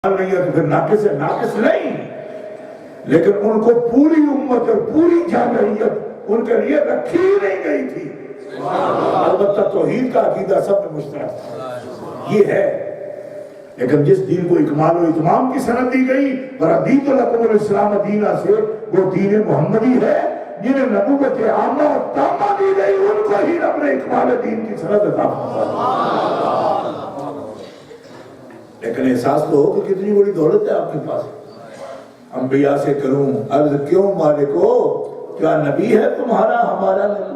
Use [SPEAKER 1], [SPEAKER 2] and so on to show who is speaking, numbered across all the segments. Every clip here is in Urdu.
[SPEAKER 1] نہیں ہے تو پھر ناقص ہے، ناقص نہیں، لیکن ان کو پوری امت اور پوری جامعیت ان کے لیے رکھی ہی نہیں گئی تھی۔ البتہ توحید کا عقیدہ سب میں مشترک یہ ہے، لیکن جس دین کو اکمال و اتمام کی سند دی گئی وَرَضِيتُ لَكُمُ الْإِسْلَامَ دِينًا سے، وہ دین محمدی ہے۔ جنہیں نبوت عامہ و تامہ دی گئی ان کو ہی رب نے اکمال دین کی سند عطا فرمائی۔ لیکن احساس تو ہو کہ کتنی بڑی دولت ہے آپ کے پاس۔ انبیاء سے کروں عرض کیوں مالکو، کیا نبی ہے تمہارا ہمارا نبی؟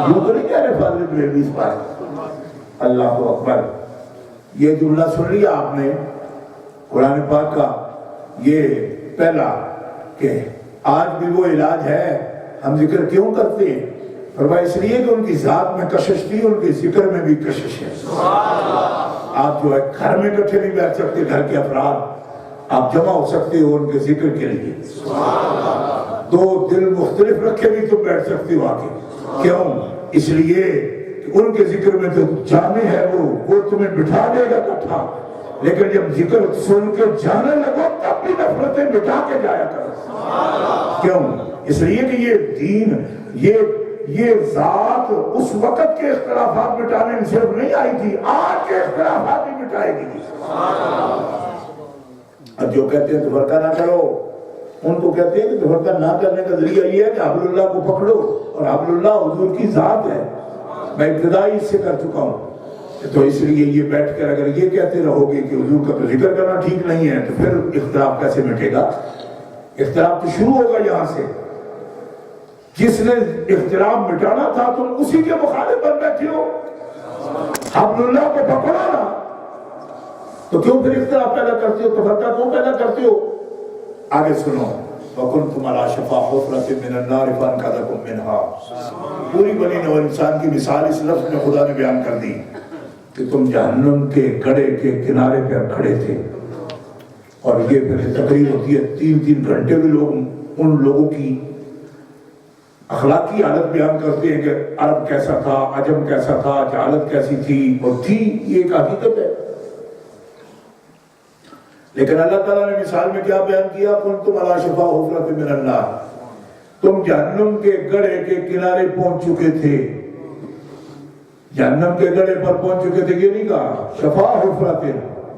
[SPEAKER 1] یوں تو نہیں کہہ رہے فاضل بریلوی اس بات۔ اللہ اکبر، یہ جملہ سن لیا آپ نے قرآن پاک کا، یہ پہلا کہ آج بھی وہ علاج ہے، ہم ذکر کیوں کرتے ہیں؟ فرمایا اس لیے کہ ان کی ذات میں کشش تھی، ان کے ذکر میں بھی کشش ہے۔ آپ جو ہے گھر میں کٹھے نہیں بیٹھ سکتے، گھر کے افراد آپ جمع ہو سکتے ہو ان کے ذکر کے لیے، دو دل مختلف رکھے بھی تم بیٹھ سکتے ہو آگے۔ کیوں؟ اس لیے کہ ان کے ذکر میں جو جامع ہے وہ تمہیں بٹھا دے گا کٹھا، لیکن جب ذکر سن کے جانے لگو تب بھی نفرتیں بٹھا کے جایا کرو۔ کیوں؟ اس لیے کہ یہ دین، یہ ذات اس وقت کے اختلافات مٹانے میں صرف نہیں آئی تھی، آج کے اختلافات بھی مٹائے گی۔ اب جو کہتے ہیں تفرقہ نہ کرو، ان کو کہتے ہیں کہ تفرقہ نہ کرنے کا ذریعہ یہ ہے کہ حبل اللہ کو پکڑو، اور حبل اللہ حضور کی ذات ہے۔ میں ابتدائی اس سے کر چکا ہوں، تو اس لیے یہ بیٹھ کر اگر یہ کہتے رہو گے کہ حضور کا تو ذکر کرنا ٹھیک نہیں ہے تو پھر اختلاف کیسے مٹے گا؟ اختلاف تو شروع ہوگا یہاں سے۔ جس نے اختلاف مٹانا تھا تم اسی کے مخالف بن بیٹھے ہو۔ حبل اللہ کو پکڑو نا، تو کیوں پھر اختلاف پیدا کرتے ہو، تفرقہ کیوں پیدا کرتے ہو؟ آگے سنو، وَكُنْتُمْ عَلَىٰ شَفَا حُفْرَةٍ مِّنَ النَّارِ فَأَنْقَذَكُم مِّنْهَا۔ پوری بنی نوع انسان کی مثال اس لفظ میں خدا نے بیان کر دی کہ تم جہنم کے گڑھے کے کنارے پہ کھڑے تھے، اور یہ پھر تقریر ہوتی ہے 3 گھنٹے بھی لوگ ان لوگوں کی اخلاقی حالت بیان کرتے ہیں کہ عرب کیسا تھا، عجم کیسا تھا، جہالت کیسی تھی، اور تھی، یہ ایک حقیقت ہے۔ لیکن اللہ تعالیٰ نے مثال میں کیا بیان کیا؟ كُنْتُمْ عَلَىٰ شَفَا حُفْرَةٍ مِّنَ النَّارِ، تم جہنم کے گڑھے کے کنارے پہنچ چکے تھے، جہنم کے گڑھے پر پہنچ چکے تھے۔ یہ نہیں کہا شفا حفرۃ،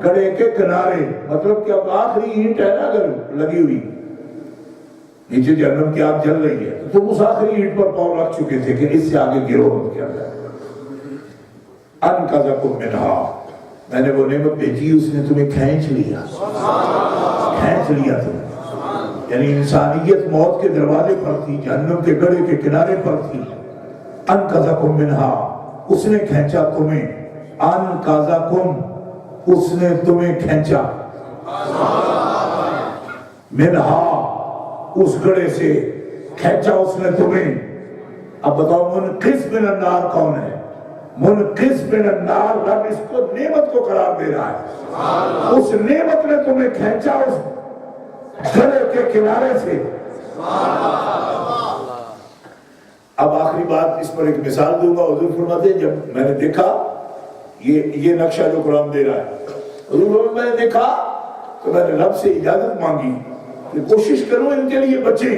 [SPEAKER 1] گڑھے کے کنارے، مطلب کہ اب آخری اینٹ ہے نا اگر لگی ہوئی، نیچے جہنم کی آگ جل رہی ہے، تو تم اس آخری اینٹ پر پاؤں رکھ چکے تھے کہ اس سے آگے گرو مت کیا جائے۔ انقذکم منہا، میں نے وہ نعمت بھیجی، اس نے تمہیں کھینچ لیا تمہیں، یعنی انسانیت موت کے دروازے پر تھی، جہنم کے گڑھے کے کنارے پر تھی۔ انقذکم منہا، اس نے کھینچا تمہیں، انقذکم، اس نے تمہیں کھینچا، منہا، اس گڑھے سے کھینچا اس نے تمہیں۔ اب بتاؤ منقذ من النار کون ہے؟ منقذ من النار، رب اس کو نعمت کو قرار دے رہا ہے۔ اس نعمت نے تمہیں کھینچا اس گڑھے کے کنارے سے۔ اب آخری بات اس پر ایک مثال دوں گا۔ حضور فرماتے ہیں جب میں نے دیکھا یہ نقشہ جو قرآن دے رہا ہے، حضور فرماتے میں نے دیکھا تو میں نے رب سے اجازت مانگی کہ کوشش کروں ان کے لیے بچیں،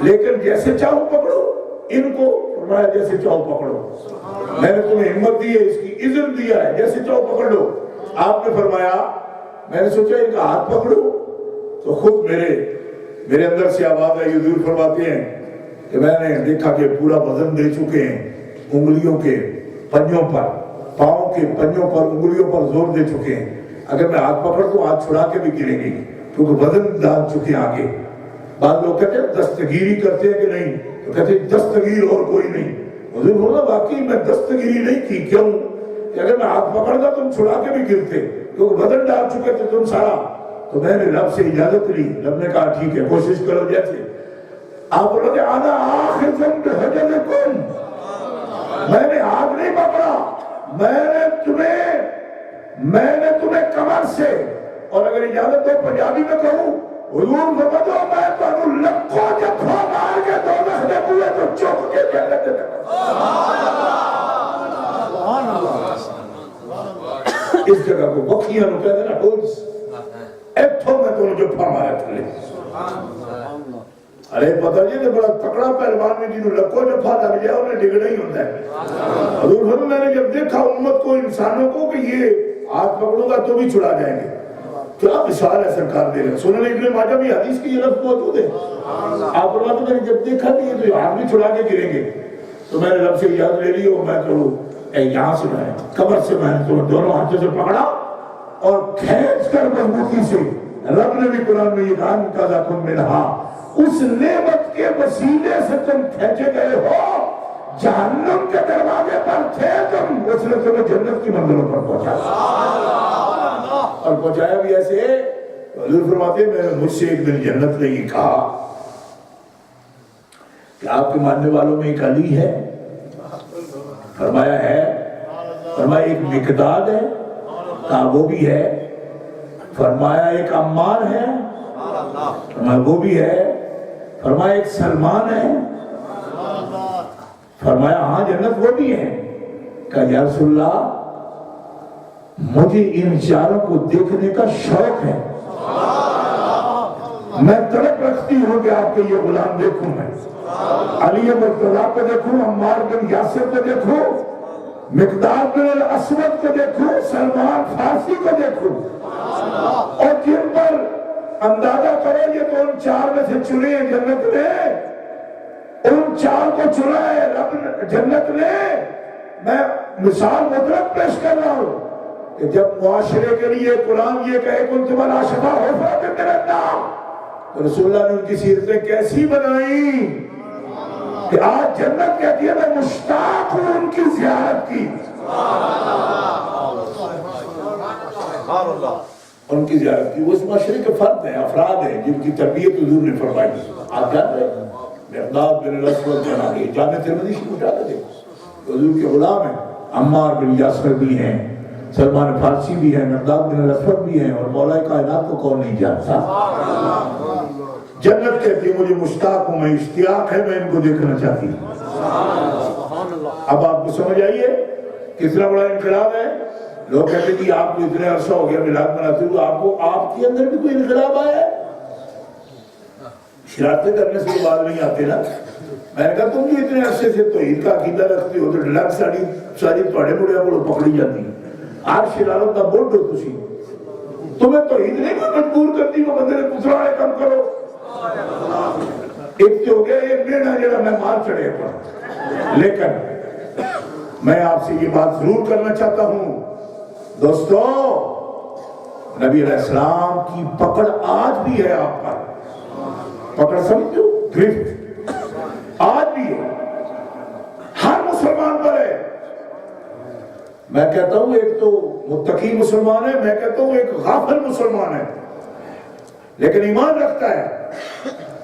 [SPEAKER 1] لیکن جیسے چاہو پکڑو ان کو، فرمایا جیسے چاہو پکڑو، میں نے تمہیں ہمت دی ہے، اس کی اذن دیا ہے، جیسے چاہو پکڑ لو۔ آپ نے فرمایا، میں نے سوچا ان کا ہاتھ پکڑو، تو خود میرے اندر سے آواز آئی۔ حضور فرماتے ہیں کہ میں نے دیکھا کہ پورا وزن دے چکے ہیں، انگلیوں کے پنجوں پر، پاؤں کے پنجوں پر، انگلیوں پر زور دے چکے ہیں۔ اگر میں ہاتھ پکڑ تو ہاتھ چھڑا کے بھی گریں گے، کیونکہ وزن ڈال چکے ہیں آگے۔ بعض لوگ کہتے ہیں دستگیری کرتے ہیں کہ نہیں، تو کہتے ہیں دستگیر اور کوئی نہیں۔ حضور بولا واقعی میں دستگیری نہیں کی، کیوں کہ اگر میں ہاتھ پکڑتا تم چھڑا کے بھی گرتے، کیونکہ وزن ڈال چکے تھے تم سارا۔ تو میں نے رب سے اجازت لی، رب نے کہا ٹھیک ہے کوشش کرو جیسے۔ آپ بولو کہ آنا آخذ بحجرکم، میں نے ہاتھ نہیں پکڑا، میں نے تمہیں کمر سے، اور اگر اجازت ہو پنجابی میں کہوں، حضور سمجھو میں تمہیں لکھوں جتھا مار کے دوزخ میں ہوئے تو چک کے جنت میں۔ اس جگہ کو بکیاں نو کہتے ہیں نا، ہمارے تھلے ارے پتہ جی بڑا تکڑا پہلوان میں جنہوں لکھو جفا لگ جائے انہیں ڈگڑا ہی ہوتا ہے. حضور فرماتے میں نے جب دیکھا امت کو انسانوں کو کہ یہ ہاتھ پکڑوں گا تو بھی چھڑا جائیں گے. کیا مثال ہے سرکار دے رہے. سنن ابن ماجہ بھی حدیث کی یہ لفظ موجود ہے. آپ فرماتے میں نے جب دیکھا کہ یہ تو ہاتھ بھی چھڑا کے گریں گے تو میں نے رب سے اجازت لے لی اور میں تو یہاں سے میں کمر سے میں نے تو دونوں ہاتھوں سے پکڑا اور کھینچ کر مضبوطی سے رب نے بھی قرآن میں یہ کہا کا ذاکم منہا اس نعمت کے وسیلے سے تم کھینچے گئے ہو. جہنم کے دروازے پر تھے تم اس نے تمہیں جنت کی منزلوں پر پہنچایا اور پہنچایا بھی ایسے. حضور فرماتے ہیں میں نے مجھ سے ایک دن جنت نے یہ کہا کہ آپ کے ماننے والوں میں ایک علی ہے. فرمایا ہے. فرمایا ایک مقداد ہے. کہا وہ بھی ہے. فرمایا ایک عمار ہے. فرمایا وہ بھی ہے. فرمایا ایک سلمان ہے. فرمایا ہاں جنت وہ بھی ہے. کہا یا رسول اللہ مجھے ان چاروں کو دیکھنے کا شوق ہے. میں تڑپ رکھتی ہوں کہ آپ کے یہ غلام دیکھوں. میں علی مرتضیٰ کو دیکھوں, عمار بن یاسر کو دیکھوں, مقداد بن الاسود کو دیکھوں, سلمان فارسی کو دیکھوں, اور جن پر اندازہ کرو یہ تو ان چار میں سے چنے ہیں جنت نے. ان چار کو چنا ہے رب جنت نے. میں مثال مطلب پیش کر رہا ہوں کہ جب معاشرے کے لیے قرآن یہ کہے کنتم علی شفا حفرۃ من النار تو رسول اللہ نے ان کی سیرتیں کیسی بنائی کہ آج جنت کہتی ہے میں مشتاق ہوں ان کی زیارت کی. ان کی زیارت کی. وہ اس معاشرے کے فرد ہیں, افراد ہیں جن کی تربیت حضور نے فرمائی. آپ جانتے ہیں مقداد بن الاسود جنابی جامع ترمذی سے اٹھا کے دیکھو حضور کے غلام ہیں. عمار بن یاسر بھی ہیں, سلمان فارسی بھی ہیں, مقداد بن الاسود بھی ہیں, اور مولا کائنات کو کون نہیں جانتا. جنت کہتی ہے مجھے مشتاق ہوں, میں اشتیاق ہے, میں ان کو دیکھنا چاہتی ہوں. اب آپ کو سمجھ آئیے کتنا بڑا انقلاب ہے. لوگ کہتے ہیں کہ آپ کو اتنے عرصہ ہو گیا میلاد مناتے ہوئے, آپ کو آپ کے اندر بھی کوئی انقلاب آیا ہے. شرارتیں کرنے سے وہ بات نہیں آتے نا. میں نے کہا تم جو اتنے عرصے سے توحید کا عقیدہ رکھتے ہو تو ڈلک ساری تھوڑے مڑے کو پکڑی جاتی ہے. آپ شرارت کا بوٹ ہو تسی, تمہیں توحید نہیں کوئی مجبور کرتی وہ بندے نے پترا ہے کم کرو. ایک تو ہو گیا ایک میرا جڑا میں مار چڑھے پر. لیکن میں آپ سے یہ بات ضرور کرنا چاہتا ہوں دوستو, نبی علیہ السلام کی پکڑ آج بھی ہے آپ پر. پکڑ سمجھو گرفت آج بھی ہے, ہر مسلمان پر ہے. میں کہتا ہوں ایک تو متقی مسلمان ہے, میں کہتا ہوں ایک غافل مسلمان ہے لیکن ایمان رکھتا ہے.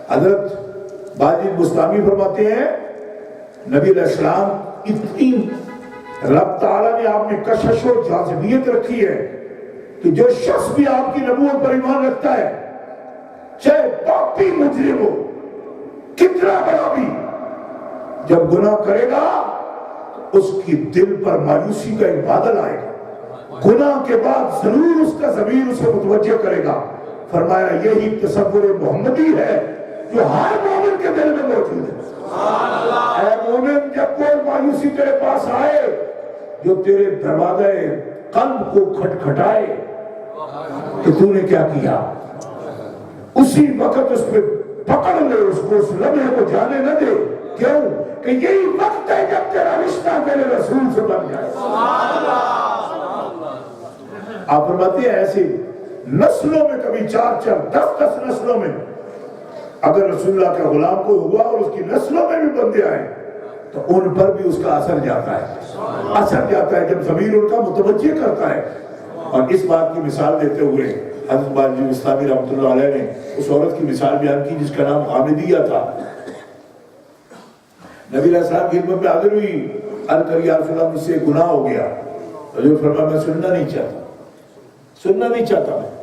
[SPEAKER 1] حضرت باجی بستامی فرماتے ہیں نبی علیہ السلام اتنی رب تعالیٰ نے آپ میں کشش و جاذبیت رکھی ہے کہ جو شخص بھی آپ کی نبوت پر ایمان رکھتا ہے چاہے پاپی مجرم ہو کتنا بڑا بھی, جب گناہ کرے گا تو اس کی دل پر مایوسی کا ایک بادل آئے گا. گناہ کے بعد ضرور اس کا ضمیر اسے متوجہ کرے گا. فرمایا یہی تصور محمدی ہے جو ہر مومن کے دل میں موجود ہے. اے مومن جب کوئی مایوسی تیرے پاس آئے جو تیرے دروازے قلب کو کھٹکھٹائے کہ تو نے کیا کیا, اسی وقت اس پہ پکڑ لے, اس کو اس لمحے کو جانے نہ دے. کیوں کہ یہی وقت ہے جب تیرا رشتہ تیرے رسول سے بن جائے. آپ فرماتے ہیں ایسی نسلوں میں کبھی 4-4 10-10 نسلوں میں اگر رسول اللہ کا غلام کوئی ہوا اور اس کی نسلوں میں بھی بندے آئے تو ان پر بھی اس کا اثر جاتا ہے. اثر جاتا ہے جب ضمیر ان کا متوجہ کرتا ہے. اور اس بات کی مثال دیتے ہوئے حضرت باجی مستامی رحمۃ اللہ علیہ نے اس عورت کی مثال بیان کی جس کا نام حامدیہ تھا. نبی علیہ السلام کی خدمت میں حاضر ہوئی, عرض کری یا رسول اللہ مجھ سے گناہ ہو گیا. حضور فرمایا میں سننا نہیں چاہتا. میں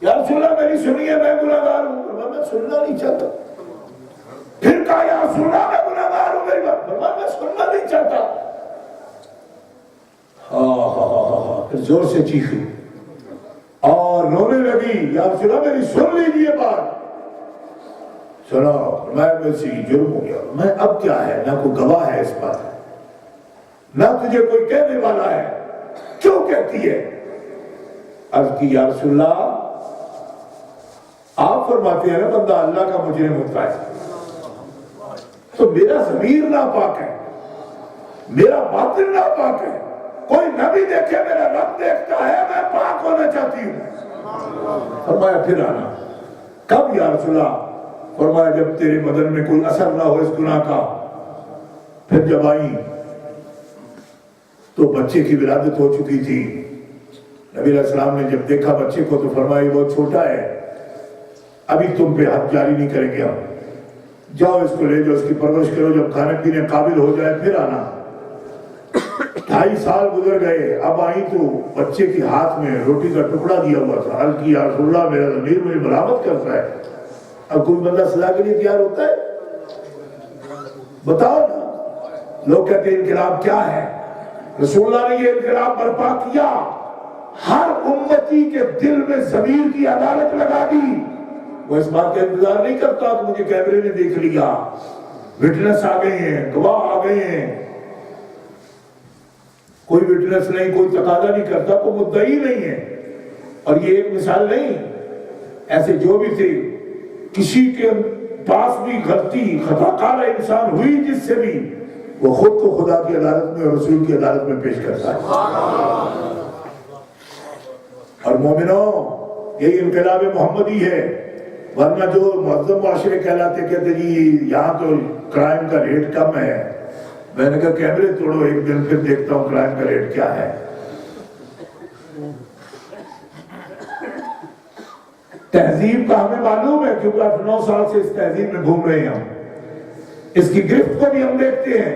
[SPEAKER 1] یا رسول اللہ میری سنیے میں گناہگار ہوں. فرمایا میں سننا نہیں چاہتا. پھر کہا یا رسول اللہ میں گناہگار ہوں, میری بات. فرمایا میں سننا نہیں چاہتا. پھر زور سے چیخی اور رونے لگی. دی یا رسول اللہ میری سن لیجیے بات. سنا میں ویسے ہی جرم ہو گیا. میں اب کیا ہے, نہ کوئی گواہ ہے اس بات, نہ تجھے کوئی کہنے والا ہے, کیوں کہتی ہے؟ عرض کی یا رسول اللہ آپ فرماتے ہیں نا بندہ اللہ کا مجرم ہوتا ہے, تو میرا ضمیر ناپاک ہے, میرا باطن ناپاک ہے. کوئی نبی دیکھے میرا رب دیکھتا ہے, میں پاک ہونا چاہتی ہوں. فرمایا پھر آنا. کب یا رسول اللہ؟ فرمایا جب تیرے بدن میں کوئی اثر نہ ہو اس گناہ کا. پھر جب آئی تو بچے کی ولادت ہو چکی تھی. نبی علیہ السلام نے جب دیکھا بچے کو تو فرمایا بہت چھوٹا ہے, ابھی تم پہ حد جاری نہیں کریں گے ہم, جاؤ اس کو لے جاؤ, اس کی پرورش کرو, جب کھانے پینے قابل ہو جائے پھر آنا. 2.5 سال گزر گئے. اب آئی تو بچے کے ہاتھ میں روٹی کا ٹکڑا دیا ہوا تھا. عرض کی یا رسول اللہ میرا ضمیر مجھے ملامت کرتا ہے. اب کوئی بندہ صلاح کے لیے تیار ہوتا ہے؟ بتاؤ نا. لوگ کہتے ہیں انقلاب کیا ہے؟ رسول اللہ نے یہ انقلاب برپا کیا, ہر امتی کے دل میں ضمیر کی عدالت لگا دی. وہ اس بات کا انتظار نہیں کرتا کہ مجھے کیمرے نے دیکھ لیا, وٹنس آ گئے ہیں, گواہ آ گئے ہیں. کوئی وٹنس نہیں, کوئی تقاضا نہیں کرتا, کوئی مدعی نہیں ہے. اور یہ ایک مثال نہیں, ایسے جو بھی تھے, کسی کے پاس بھی غلطی خطا کار انسان ہوئی جس سے بھی, وہ خود کو خدا کی عدالت میں اور رسول کی عدالت میں پیش کرتا ہے. اور مومنوں یہی انقلاب محمدی ہے. ورنہ جو معظم معاشرے کہلاتے کہتے جی یہاں تو کرائم کا ریٹ کم ہے. میں نے کہا کیمرے توڑو ایک دن, پھر دیکھتا ہوں کرائم کا ریٹ کیا ہے. تہذیب کا ہمیں معلوم ہے کیونکہ 8-9 سال سے اس تہذیب میں گھوم رہے ہیں ہم, اس کی گرفت کو بھی ہم دیکھتے ہیں.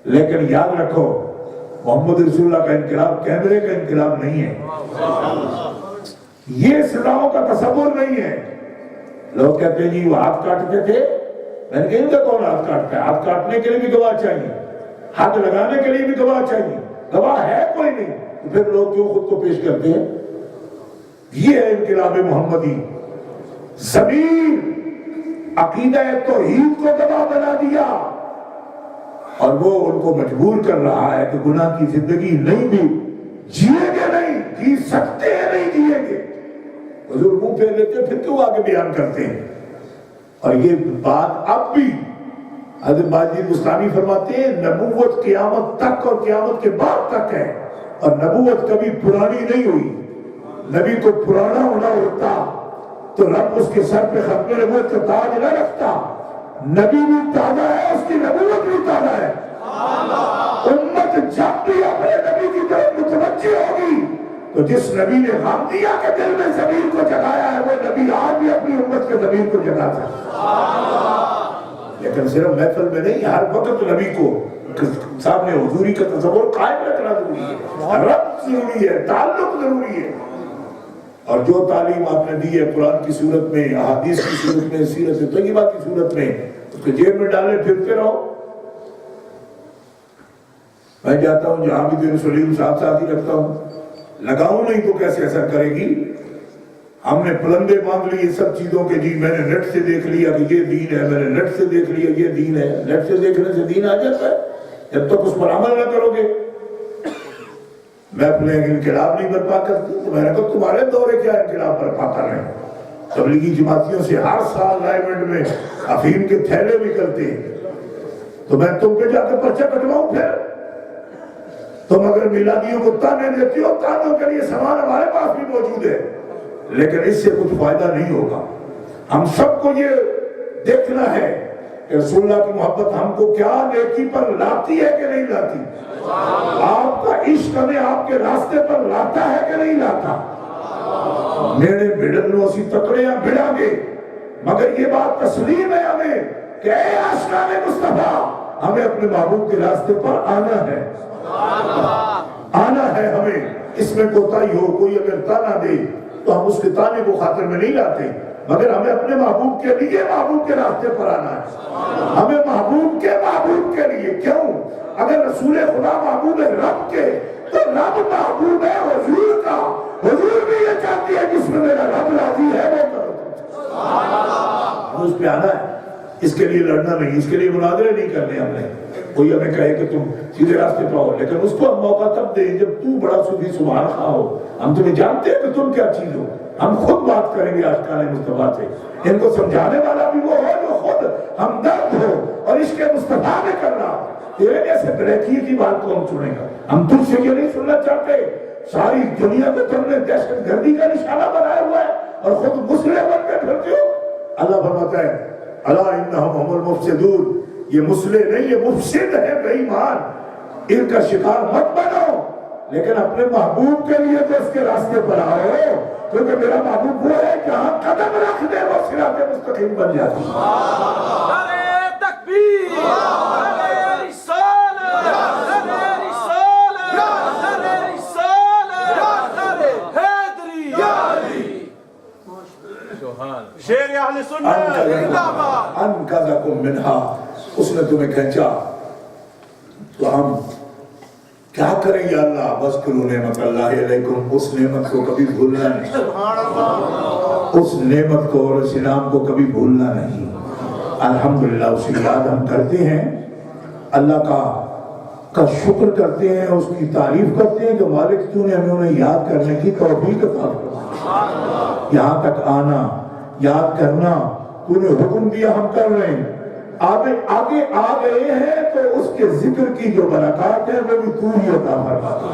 [SPEAKER 1] لیکن یاد رکھو محمد رسول اللہ کا انقلاب کیمرے کا انقلاب نہیں ہے, یہ سزاؤں کا تصور نہیں ہے. لوگ کہتے ہیں جی وہ ہاتھ کاٹتے تھے. میں نے کہا ان کا کون ہاتھ کاٹتا ہے؟ ہاتھ کاٹنے کے لیے بھی گواہ چاہیے, ہاتھ لگانے کے لیے بھی گواہ چاہیے. گواہ ہے کوئی نہیں, تو پھر لوگ کیوں خود کو پیش کرتے ہیں؟ یہ ہے انقلاب محمدی. ضمیر عقیدہ توحید کو گواہ بنا دیا, اور وہ ان کو مجبور کر رہا ہے کہ گناہ کی زندگی نہیں بھی جیے گے, نہیں جی سکتے ہیں, نہیں جیے گے. حضور منہ پھیر لیتے ہیں, پھر کیوں آگے بیان کرتے ہیں؟ اور یہ بات اب بھی حضرت باجی بستانی فرماتے ہیں نبوت قیامت تک اور قیامت کے بعد تک ہے, اور نبوت کبھی پرانی نہیں ہوئی. نبی کو پرانا ہونا ہوتا تو رب اس کے سر پہ ختم نبوت کا تاج نہ رکھتا. نبی بھی تازہ ہے, اس کی نبوت بھی تازہ ہے. امت جب بھی اپنے نبی کی طرف متوجہ ہوگی تو جس نبی نے غامدیہ کے دل میں ضمیر کو جگایا ہے وہ نبی آج بھی اپنی امت کے ضمیر کو جگا سکتا. لیکن صرف محفل میں نہیں, ہر وقت نبی کو سامنے حضوری کا تصور قائم رکھنا ضروری ہے, ربط ضروری ہے, تعلق ضروری ہے. اور جو تعلیم آپ نے دی ہے قرآن کی صورت میں, احادیث کی صورت میں, سیرت طیبہ کی صورت میں, اس کو جیب میں ڈالے پھرتے رہو. میں جاتا ہوں جہاں بھی دین سلیم ساتھ ہی رکھتا ہوں, لگاؤں نہیں تو کیسے اثر کرے گی. ہم نے پلندے مانگ لیے سب چیزوں کے, جی میں نے نیٹ سے دیکھ لیا کہ یہ دین ہے, میں نے نیٹ سے دیکھ لیا یہ دین ہے. نیٹ سے دیکھنے سے دین آ جاتا ہے جب تک اس پر عمل نہ کرو گے. میں اپنے انقلاب نہیں برپا کرتی, تو میں نے کہا تمہارے دورے کیا انقلاب برپا کر رہے ہیں؟ تبلیغی جماعتیوں سے ہر سال رائمنڈ میں افیم کے تھیلے بھی کرتے ہیں, تو میں تم پہ جا کے پرچہ کٹواؤں؟ پھر تم اگر میلادیوں کو تانے دیتی ہو, تانوں کے لیے سامان ہمارے پاس بھی موجود ہے, لیکن اس سے کچھ فائدہ نہیں ہوگا. ہم سب کو یہ دیکھنا ہے کہ رسول اللہ کی محبت ہم کو کیا نیکی پر لاتی ہے کہ نہیں لاتی, آپ کا عشق ہمیں آپ کے راستے پر لاتا ہے کہ نہیں لاتا. میرے بھڑنوں اسی تکڑیاں بھڑا گے, مگر یہ بات تسلیم ہے ہمیں کہ اے عاشقان مصطفیٰ ہمیں اپنے محبوب کے راستے پر آنا ہے, آنا ہے ہمیں. اس میں کوتاہی ہو, کوئی اگر تانا دے تو ہم اس کے تانے کو خاطر میں نہیں لاتے, مگر ہمیں اپنے محبوب کے لیے محبوب کے راستے پر آنا ہے. ہمیں محبوب کے لیے. کیوں؟ اگر رسول خدا محبوب ہے رب کے, تو رب محبوب ہے حضور کا, حضور بھی یہ چاہتی ہے جس میں میرا رب راضی ہے وہ کرو. اس پہ آنا ہے، اس کے لیے لڑنا نہیں، اس کے لیے مناظرے نہیں کرنے ہم نے. کوئی ہمیں کہے کہ تم سیدھے راستے پہ ہو، لیکن اس کو ہم موقع تب دیں جب تو بڑا صوفی سبحان خواہ ہو. ہم تمہیں جانتے ہیں کہ تم کیا چیز ہو. ہم خود بات کریں گے عاشقان مصطفیٰ سے. ان کو سمجھانے والا بھی وہ ہے جو خود ہمدرد ہو اور عشق مصطفیٰ میں کر رہا ہو. تیرے جیسے بریکی کی بات کون سنے گا؟ ہم تجھ سے یہ نہیں سننا چاہتے. ساری دنیا کو تم نے دہشت گردی کا نشانہ بنایا ہوا ہے اور خود مسلم بن کے پھرتے ہو. اللہ فرماتا ہے الا انہم هم المفسدون، یہ مسلم نہیں، یہ مفسد ہے، بے ایمان. ان کا شکار مت بنو، لیکن اپنے محبوب کے لیے تو اس کے راستے پر آؤ، کیونکہ میرا محبوب وہ ہے جہاں قدم رکھ دے وہ صراط مستقیم بن جاتی ہے.
[SPEAKER 2] نعرہ تکبیر، نعرہ رسالت، نعرہ رسالت، نعرہ رسالت، نعرہ حیدری. شیر اہل سنت زندہ باد.
[SPEAKER 1] انقذکم منہا، اس نے تمہیں کھینچا تو ہم کیا کریں یا اللہ؟ وَاذْكُرُوا نِعْمَتَ اللَّهِ عَلَيْكُمْ، اس نعمت کو کبھی بھولنا نہیں، اس نعمت کو اور اس انعام کو کبھی بھولنا نہیں. الحمدللہ اسے یاد ہم کرتے ہیں، اللہ کا شکر کرتے ہیں، اس کی تعریف کرتے ہیں کہ مالک تو نے ہمیں انہیں یاد کرنے کی توفیق عطا فرمائی. یہاں تک آنا، یاد کرنا، تو نے حکم دیا ہم کر رہے ہیں. آگے آ گئے ہیں تو اس کے ذکر کی جو برکات ہے وہ بھی تو ہی عطا فرما دے،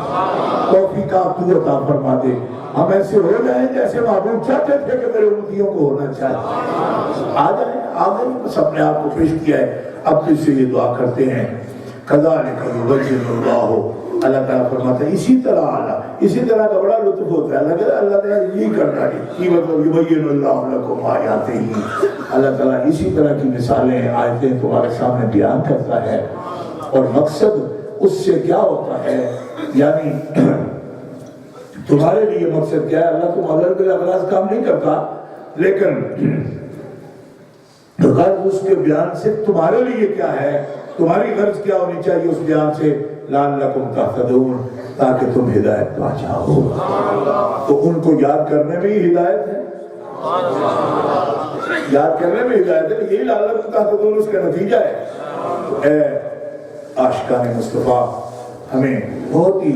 [SPEAKER 1] توفیقات تو عطا فرما دے. ہم ایسے ہو جائیں جیسے محبوب چاہتے تھے کہ میرے امتیوں کو ہونا چاہیے. آ جائیں بس اپنے آپ کو پیش کیا ہے. اب تو اس سے یہ دعا کرتے ہیں کذالک یبین اللہ. اللہ تعالیٰ فرماتا ہے اسی طرح کا بڑا لطف ہوتا ہے. اللہ تعالیٰ یہ کرنا ہے کہ مطلب یبین اللہ لکم آیاتہ، اللہ تعالیٰ اسی طرح کی مثالیں آیتیں تمہارے سامنے بیان کرتا ہے. اور مقصد اس سے کیا ہوتا ہے، یعنی تمہارے لیے مقصد کیا ہے؟ اللہ تو مغرب بالاغراض کام نہیں کرتا، لیکن غرض اس کے بیان سے تمہارے لیے کیا ہے، تمہاری غرض کیا ہونی چاہیے اس بیان سے؟ لعلکم تہتدون، تاکہ تم ہدایت پا جاؤ. تو ان کو یاد کرنے میں ہی ہدایت ہے، یاد کرنے میں ہدایت ہے. یہی لعلکم تہتدون اس کا نتیجہ ہے. اے عاشقان مصطفیٰ، ہمیں بہت ہی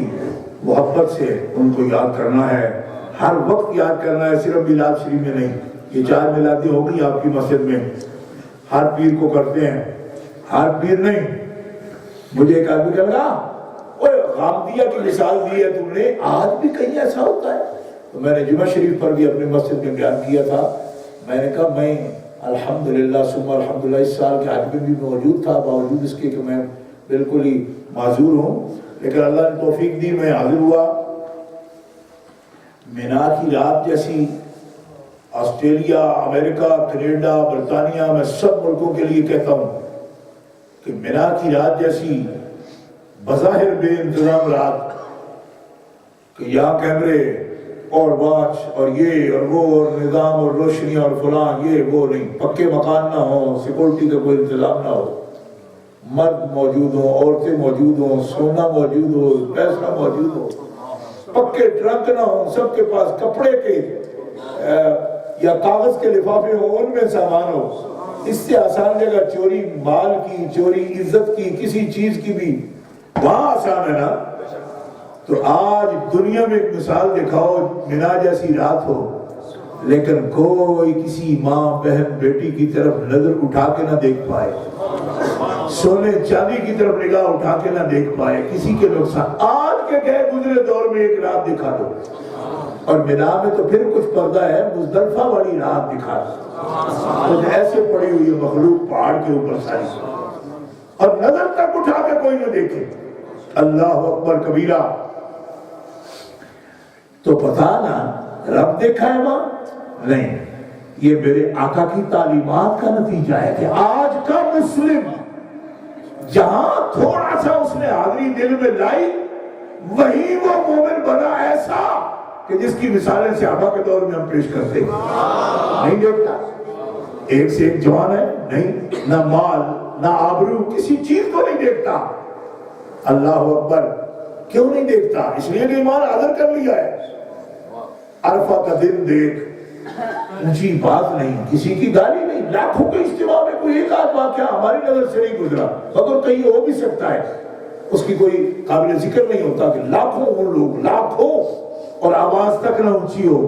[SPEAKER 1] محبت سے ان کو یاد کرنا ہے، ہر وقت یاد کرنا ہے، صرف میلاد شریف میں نہیں. یہ 4 میلادیں ہو گئی آپ کی مسجد میں، ہر پیر کو کرتے ہیں، ہر پیر نہیں. مجھے ایک آدمی کہا لگا غامدیہ کی مثال دی ہے تم نے، آج بھی کہیں ایسا ہوتا ہے؟ تو میں نے جمعہ شریف پر بھی اپنے مسجد میں بیان کیا تھا. میں نے کہا میں الحمدللہ ثم الحمدللہ اس سال کے حج میں بھی موجود تھا، باوجود اس کے کہ میں بالکل ہی معذور ہوں، لیکن اللہ نے توفیق دی، میں حاضر ہوا. مینا کی رات جیسی آسٹریلیا، امریکہ، کینیڈا، برطانیہ، میں سب ملکوں کے لیے کہتا ہوں کہ مینا کی رات جیسی بظاہر بے انتظام رات، کہ یہاں کیمرے اور واچ اور یہ اور وہ اور نظام اور روشنیاں اور فلاں یہ وہ نہیں، پکے مکان نہ ہو، سیکورٹی کا کوئی انتظام نہ ہو، مرد موجود ہوں، عورتیں موجود ہوں، سونا موجود ہو، پیسہ موجود ہو، پکے ٹرک نہ ہوں، سب کے پاس کپڑے کے یا کاغذ کے لفافے ہوں، ان میں سامان ہو. اس سے آسان جگہ چوری مال کی، چوری عزت کی، کسی چیز کی بھی وہاں آسان ہے نا. تو آج دنیا میں ایک مثال دکھاؤ، مینا جیسی رات ہو لیکن کوئی کسی ماں بہن بیٹی کی طرف نظر اٹھا کے نہ دیکھ پائے، سونے چاندی کی طرف نگاہ اٹھا کے نہ دیکھ پائے، کسی کے نقصان. آج کے گئے گزرے دور میں ایک رات دکھا دو، اور مینا میں تو پھر کچھ پردہ ہے، مزدلفہ والی رات دکھا دو، تو ایسے پڑی ہوئی ہے مخلوق پہاڑ کے اوپر ساری، اور نظر تک اٹھا کے کوئی نہ دیکھے. اللہ اکبر کبیرہ. تو پتہ نا رب دیکھا ہے وہاں نہیں، یہ میرے آقا کی تعلیمات کا نتیجہ ہے کہ آج کا مسلم جہاں تھوڑا سا اس نے حاضری دل میں لائی، وہی وہ مومن بنا ایسا کہ جس کی مثالیں صحابہ کے دور میں ہم پیش کرتے ہیں. نہیں دیکھتا، ایک سے ایک جوان ہے نہیں، نہ مال نہ آبرو، کسی چیز کو نہیں دیکھتا. اللہ اکبر. کیوں نہیں دیکھتا؟ اس لیے کہ ایمان حاضر کر لیا ہے. عرفہ کا دن دیکھ، اونچی بات نہیں، کسی کی گالی نہیں، لاکھوں کے اجتماع میں کوئی ایک آدھ واقعہ ہماری نظر سے نہیں گزرا، مگر کہیں ہو بھی سکتا ہے، اس کی کوئی قابل ذکر نہیں ہوتا کہ لاکھوں ہوں لوگ، لاکھوں، اور آواز تک نہ اونچی ہو،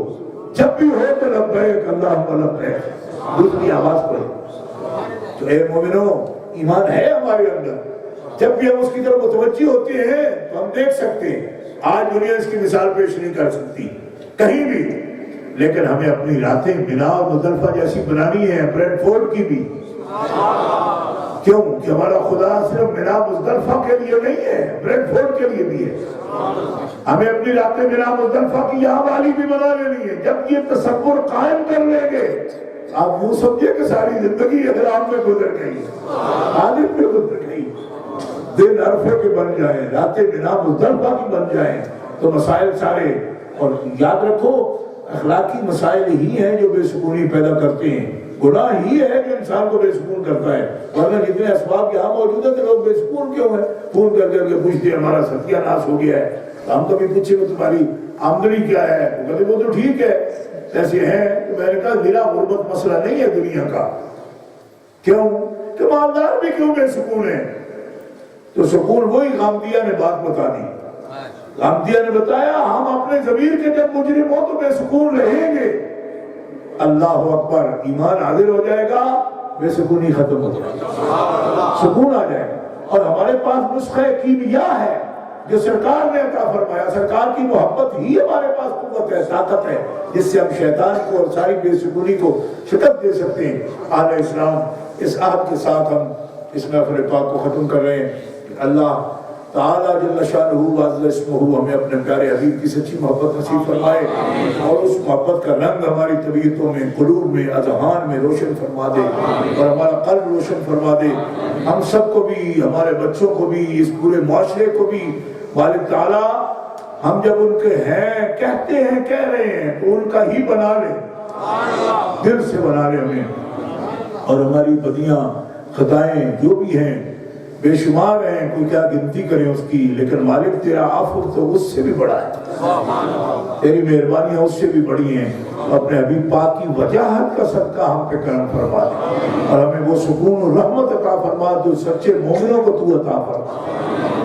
[SPEAKER 1] جب بھی ہو تو لبیک اللہم لبیک، دوسری آواز پڑے۔ تو اے مومنوں، ایمان ہے ہمارے اندر، جب بھی ہم اس کی طرف متوجہ ہوتے ہیں تو ہم دیکھ سکتے ہیں، آج دنیا اس کی مثال پیش نہیں کر سکتی کہیں بھی، لیکن ہمیں اپنی راتیں منا اور مزدلفہ جیسی بنانی ہے، بریڈ فورڈ کی بھی۔ کیوں کہ ہمارا خدا صرف منا مزدلفہ کے لیے نہیں ہے، بریڈ فورڈ کے لیے بھی ہے۔ ہمیں اپنی راتیں منا مزدلفہ کی یہاں والی بھی بنا لینی ہے۔ جب یہ تصور قائم کر لیں گے، آپ یوں سمجھے کہ ساری زندگی احرام میں گزر گئی، عادت میں گزر گئی، دن عرفے کے بن جائیں، راتیں منا مزدلفہ کی بن جائیں، تو مسائل سارے، اور یاد رکھو اخلاقی مسائل ہی ہیں جو بے سکونی پیدا کرتے ہیں، گناہ ہی ہے جو انسان کو بے سکون کرتا ہے، ورنہ جتنے اسباب یہاں موجود ہیں تو لوگ بے سکون کیوں ہیں؟ فون کر کر کے پوچھتے ہیں ہمارا ستیہ ناش ہو گیا ہے، تو ہم کبھی پوچھے کہ تمہاری آمدنی کیا ہے؟ وہ کہتے وہ تو ٹھیک ہے، ایسے ہیں۔ تو میں نے کہا ذرا غربت مسئلہ نہیں ہے دنیا کا، کیوں کہ مالدار بھی کیوں بے سکون ہے؟ تو سکون وہی غامدیہ نے بات بتا دی، غامدیہ نے بتایا ہم اپنے ضمیر کے جب مجرم ہو تو بے سکون رہیں گے، اللہ اکبر، ایمان حاضر ہو جائے گا، بے سکونی ختم ہو جائے گا، سکون آ جائے گا۔ اور ہمارے پاس نسخہ کیمیا ہے جو سرکار نے عطا فرمایا، سرکار کی محبت ہی ہمارے پاس قوت ہے، طاقت ہے، جس سے ہم شیطان کو اور ساری بے سکونی کو شکست دے سکتے ہیں۔ آل اسلام، اس عہد کے ساتھ ہم اس محفل پاک کو ختم کر رہے ہیں۔ اللہ تعالیٰ جل شانہ وعز اسمہ ہمیں اپنے پیارے حبیب کی سچی محبت نصیب فرمائے، اور اس محبت کا رنگ ہماری طبیعتوں میں، قلوب میں، اذہان میں روشن فرما دے، اور ہمارا قلب روشن فرما دے۔ ہم سب کو بھی، ہمارے بچوں کو بھی، اس پورے معاشرے کو بھی مالک تعالیٰ ہم جب ان کے ہیں کہتے ہیں، کہہ رہے ہیں، تو ان کا ہی بنا لے، دل سے بنا لے ہمیں، اور ہماری بدیاں خطائیں جو بھی ہیں بے شمار ہیں، کوئی کیا گنتی کریں اس کی، لیکن مالک تیرا عفو تو اس سے بھی بڑا ہے، تیری مہربانیاں اس سے بھی بڑی ہیں۔ اپنے حبیب پاک کی وجاہت کا صدقہ ہم پہ کرم فرما دے، اور ہمیں وہ سکون و رحمت عطا فرما جو سچے مومنوں کو تو عطا فرما،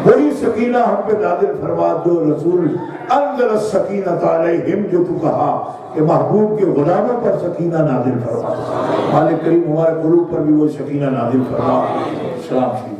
[SPEAKER 1] وہی سکینہ ہم پہ نازل فرما جو رسول انزل السکینۃ علیہم جو تو کہا کہ محبوب کے غلاموں پر سکینہ نازل فرما۔ مالک کریم ہمارے قلوب پر بھی وہ سکینہ نازل فرما۔ سلام شریف۔